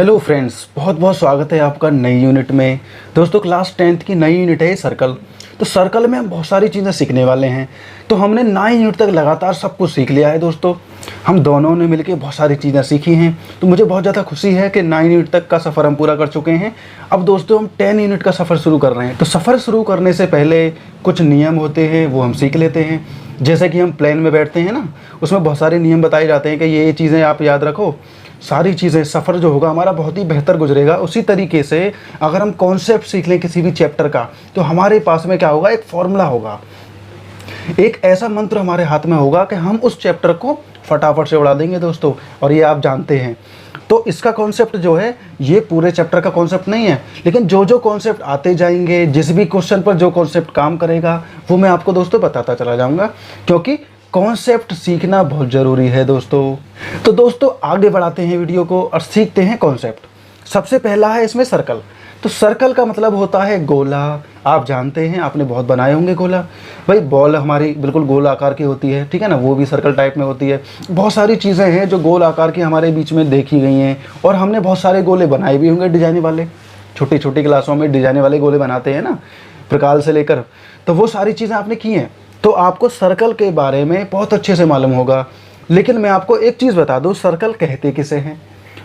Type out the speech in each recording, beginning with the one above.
Hello friends, बहुत बहुत स्वागत है आपका नई यूनिट में। दोस्तों क्लास 10th की नई यूनिट है सर्कल। तो सर्कल में हम बहुत सारी चीज़ें सीखने वाले हैं। तो हमने 9 यूनिट तक लगातार सब कुछ सीख लिया है। दोस्तों हम दोनों ने मिलकर बहुत सारी चीज़ें सीखी हैं। तो मुझे बहुत ज़्यादा खुशी है कि 9 यूनिट तक का सफ़र हम पूरा कर चुके हैं। अब दोस्तों हम 10 यूनिट का सफ़र शुरू कर रहे हैं। तो सफ़र शुरू करने से पहले कुछ नियम होते हैं, वो हम सीख लेते हैं। जैसे कि हम प्लेन में बैठते हैं ना, उसमें बहुत सारे नियम बताए जाते हैं कि ये चीज़ें आप याद रखो। सारी चीज़ें, सफ़र जो होगा हमारा बहुत ही बेहतर गुजरेगा। उसी तरीके से अगर हम कॉन्सेप्ट सीख लें किसी भी चैप्टर का, तो हमारे पास में क्या होगा, एक फॉर्मूला होगा, एक ऐसा मंत्र हमारे हाथ में होगा कि हम उस चैप्टर को फटाफट से उड़ा देंगे दोस्तों। और ये आप जानते हैं। तो इसका कॉन्सेप्ट जो है, ये पूरे चैप्टर का कॉन्सेप्ट नहीं है, लेकिन जो जो कॉन्सेप्ट आते जाएंगे, जिस भी क्वेश्चन पर जो कॉन्सेप्ट काम करेगा, वो मैं आपको दोस्तों बताता चला जाऊँगा, क्योंकि कॉन्सेप्ट सीखना बहुत ज़रूरी है दोस्तों। तो दोस्तों आगे बढ़ाते हैं वीडियो को और सीखते हैं कॉन्सेप्ट। सबसे पहला है इसमें सर्कल। तो सर्कल का मतलब होता है गोला। आप जानते हैं, आपने बहुत बनाए होंगे गोला। भाई बॉल हमारी बिल्कुल गोल आकार की होती है, ठीक है ना, वो भी सर्कल टाइप में होती है। बहुत सारी चीज़ें हैं जो गोल आकार की हमारे बीच में देखी गई हैं, और हमने बहुत सारे गोले बनाए भी होंगे डिजाइन वाले। छोटी छोटी क्लासों में डिजाइन वाले गोले बनाते हैं ना, प्रकार से लेकर। तो वो सारी चीज़ें आपने की हैं, तो आपको सर्कल के बारे में बहुत अच्छे से मालूम होगा। लेकिन मैं आपको एक चीज़ बता दूं, सर्कल कहते किसे हैं।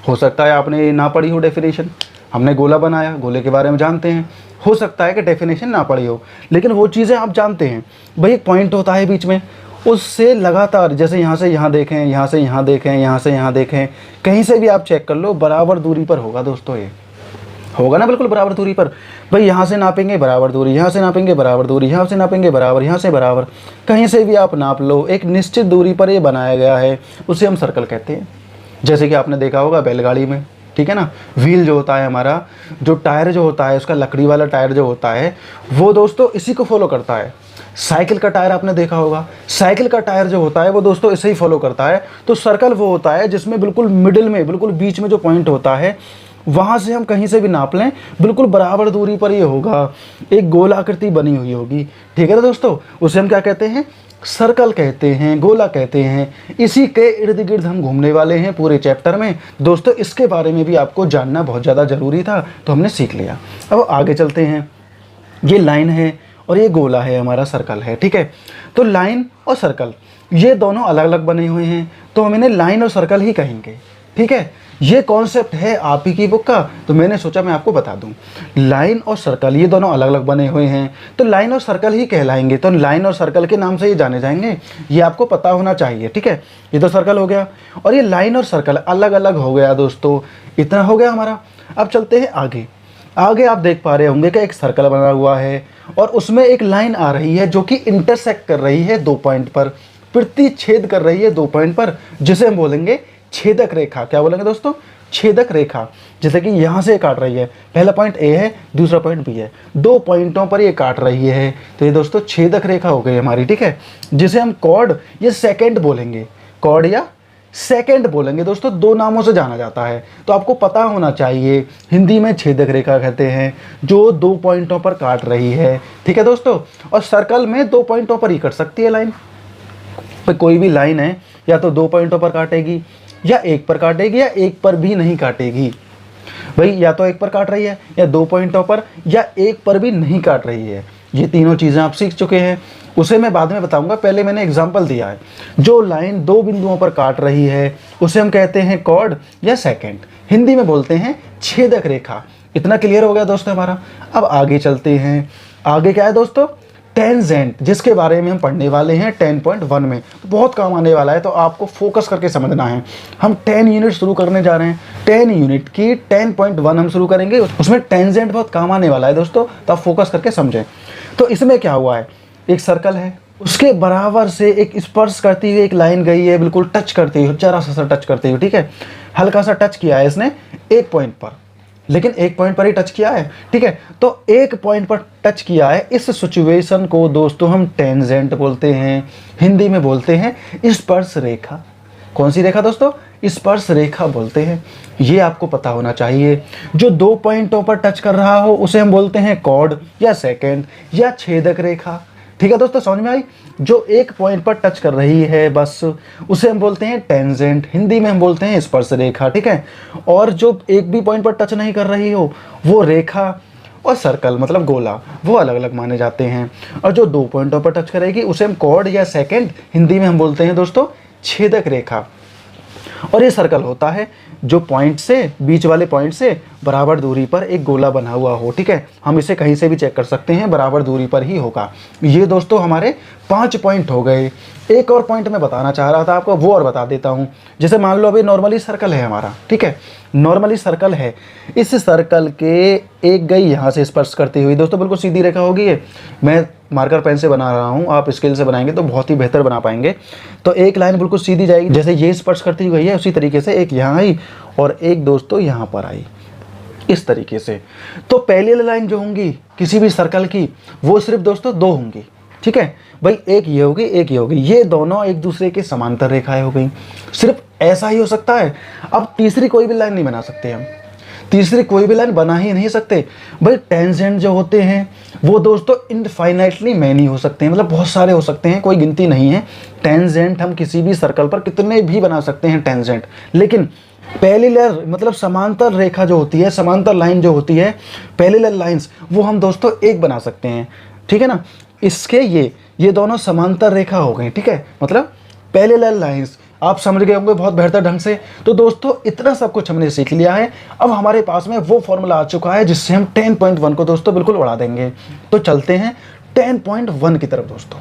हो सकता है आपने ना पढ़ी हो डेफिनेशन। हमने गोला बनाया, गोले के बारे में जानते हैं। हो सकता है कि डेफिनेशन ना पढ़ी हो, लेकिन वो चीज़ें आप जानते हैं। भाई एक पॉइंट होता है बीच में, उससे लगातार, जैसे यहाँ से यहाँ देखें, यहाँ से यहाँ देखें, यहाँ से यहाँ देखें, कहीं से भी आप चेक कर लो, बराबर दूरी पर होगा दोस्तों। ये होगा ना, बिल्कुल बराबर दूरी पर। भाई यहाँ से नापेंगे बराबर दूरी, यहाँ से नापेंगे बराबर दूरी, यहाँ से नापेंगे बराबर, यहाँ से बराबर, कहीं से भी आप नाप लो, एक निश्चित दूरी पर ये बनाया गया है, उसे हम सर्कल कहते हैं। जैसे कि आपने देखा होगा बैलगाड़ी में, ठीक है ना, व्हील जो होता है हमारा, जो टायर जो होता है, उसका लकड़ी वाला टायर जो होता है, वो दोस्तों इसी को फॉलो करता है। साइकिल का टायर आपने देखा होगा, साइकिल का टायर जो होता है वो दोस्तों इसे ही फॉलो करता है। तो सर्कल वो होता है जिसमें बिल्कुल मिडिल में, बिल्कुल बीच में जो पॉइंट होता है, वहाँ से हम कहीं से भी नाप लें, बिल्कुल बराबर दूरी पर ये होगा, एक गोल आकृति बनी हुई होगी। ठीक है ना दोस्तों, उसे हम क्या कहते हैं, सर्कल कहते हैं, गोला कहते हैं। इसी के इर्द गिर्द हम घूमने वाले हैं पूरे चैप्टर में दोस्तों। इसके बारे में भी आपको जानना बहुत ज़्यादा ज़रूरी था, तो हमने सीख लिया। अब आगे चलते हैं। ये लाइन है और ये गोला है, हमारा सर्कल है, ठीक है। तो लाइन और सर्कल ये दोनों अलग अलग बने हुए हैं, तो हम इन्हें लाइन और सर्कल ही कहेंगे, ठीक है। ये कॉन्सेप्ट है आप ही की बुक का, तो मैंने सोचा मैं आपको बता दूं। लाइन और सर्कल ये दोनों अलग अलग बने हुए हैं, तो लाइन और सर्कल ही कहलाएंगे। तो लाइन और सर्कल के नाम से ये जाने जाएंगे, ये आपको पता होना चाहिए, ठीक है। ये तो सर्कल हो गया, और ये लाइन और सर्कल अलग अलग हो गया दोस्तों। इतना हो गया हमारा। अब चलते हैं आगे। आगे आप देख पा रहे होंगे कि एक सर्कल बना हुआ है, और उसमें एक लाइन आ रही है जो कि इंटरसेक्ट कर रही है 2 पॉइंट पर, प्रतिच्छेद कर रही है 2 पॉइंट पर, जिसे हम बोलेंगे छेदक रेखा। क्या बोलेंगे दोस्तों, छेदक रेखा। जैसे कि यहाँ से काट रही है, पहला पॉइंट ए है, दूसरा पॉइंट बी है, 2 पॉइंटों पर ये काट रही है, तो ये दोस्तों छेदक रेखा हो गई हमारी, ठीक है। जिसे हम कॉर्ड या सेकंड बोलेंगे, कॉर्ड या सेकंड बोलेंगे दोस्तों। 2 नामों से जाना जाता है, तो आपको पता होना चाहिए। हिंदी में छेदक रेखा कहते हैं जो 2 पॉइंटों पर काट रही है, ठीक है दोस्तों। और सर्कल में 2 पॉइंटों पर ही कट सकती है लाइन। तो कोई भी लाइन है, या तो 2 पॉइंटों पर काटेगी, या 1 पर काटेगी, या 1 पर भी नहीं काटेगी। भाई या तो 1 पर काट रही है, या 2 पॉइंटों पर, या 1 पर भी नहीं काट रही है। ये तीनों चीज़ें आप सीख चुके हैं, उसे मैं बाद में बताऊंगा। पहले मैंने एग्जाम्पल दिया है। जो लाइन 2 बिंदुओं पर काट रही है उसे हम कहते हैं कॉर्ड या सेकंड, हिंदी में बोलते हैं छेदक रेखा। इतना क्लियर हो गया दोस्तों हमारा। अब आगे चलते हैं। आगे क्या है दोस्तों, टेंजेंट, जिसके बारे में हम पढ़ने वाले हैं 10.1 में। तो बहुत काम आने वाला है, तो आपको फोकस करके समझना है। हम 10 यूनिट शुरू करने जा रहे हैं। 10 यूनिट की 10.1 हम शुरू करेंगे, उसमें टेंजेंट बहुत काम आने वाला है दोस्तों, तो आप फोकस करके समझें। तो इसमें क्या हुआ है, एक सर्कल है, उसके बराबर से एक स्पर्श करती हुई एक लाइन गई है, बिल्कुल टच करती हुई, जरा सा टच करती हुई, ठीक है। हल्का सा टच किया है इसने 1 पॉइंट पर, लेकिन 1 पॉइंट पर ही टच किया है, ठीक है। तो 1 पॉइंट पर टच किया है, इस सिचुएशन को दोस्तों हम टेंजेंट बोलते हैं। हिंदी में बोलते हैं स्पर्श रेखा। कौन सी रेखा दोस्तों, स्पर्श रेखा बोलते हैं। ये आपको पता होना चाहिए। जो 2 पॉइंटों पर टच कर रहा हो उसे हम बोलते हैं कॉर्ड या सेकंड या छेदक रेखा। ठीक है दोस्तों, समझ में आई। जो एक पॉइंट पर टच कर रही है बस उसे हम बोलते हैं टेंजेंट, हिंदी में हम बोलते हैं स्पर्श रेखा, ठीक है। और जो एक भी पॉइंट पर टच नहीं कर रही हो वो रेखा और सर्कल मतलब गोला, वो अलग अलग माने जाते हैं। और जो 2 पॉइंटों पर टच करेगी उसे हम कॉर्ड या सेकंड, हिंदी में हम बोलते हैं दोस्तों छेदक रेखा। और ये सर्कल होता है जो पॉइंट से, बीच वाले पॉइंट से बराबर दूरी पर एक गोला बना हुआ हो, ठीक है। हम इसे कहीं से भी चेक कर सकते हैं, बराबर दूरी पर ही होगा। ये दोस्तों हमारे 5 पॉइंट हो गए। एक और पॉइंट मैं बताना चाह रहा था आपको, वो और बता देता हूँ। जैसे मान लो अभी नॉर्मली सर्कल है हमारा, ठीक है, नॉर्मली सर्कल है। इस सर्कल के एक गई यहाँ से स्पर्श करती हुई, दोस्तों बिल्कुल सीधी रेखा होगी ये। मैं मार्कर पेन से बना रहा हूँ, आप स्केल से बनाएंगे तो बहुत ही बेहतर बना पाएंगे। तो एक लाइन बिल्कुल सीधी जाएगी, जैसे ये स्पर्श करती हुई है उसी तरीके से एक यहाँ आई और एक दोस्तों यहाँ पर आई, इस तरीके से। तो पहली लाइन जो होंगी किसी भी सर्कल की वो सिर्फ दोस्तों 2 होंगी, ठीक है भाई, एक ये होगी एक ये होगी। ये दोनों एक दूसरे के समांतर रेखाएं हो गई, सिर्फ ऐसा ही हो सकता है। अब तीसरी कोई भी लाइन नहीं बना सकते हम, तीसरी कोई भी लाइन बना ही नहीं सकते भाई। टेंजेंट जो होते हैं वो दोस्तों इनफाइनाइटली मैनी हो सकते हैं, मतलब बहुत सारे हो सकते हैं, कोई गिनती नहीं है। टेंजेंट हम किसी भी सर्कल पर कितने भी बना सकते हैं टेंजेंट, लेकिन पैरेलल मतलब समांतर रेखा जो होती है, समांतर लाइन जो होती है, पैरेलल लाइंस, वो हम दोस्तों एक बना सकते हैं, ठीक है ना। इसके ये दोनों समांतर रेखा हो गई, ठीक है, मतलब पैरेलल लाइंस। आप समझ गए होंगे बहुत बेहतर ढंग से। तो दोस्तों इतना सब कुछ हमने सीख लिया है। अब हमारे पास में वो फॉर्मूला आ चुका है जिससे हम 10.1 को दोस्तों बिल्कुल उड़ा देंगे। तो चलते हैं 10.1 की तरफ दोस्तों।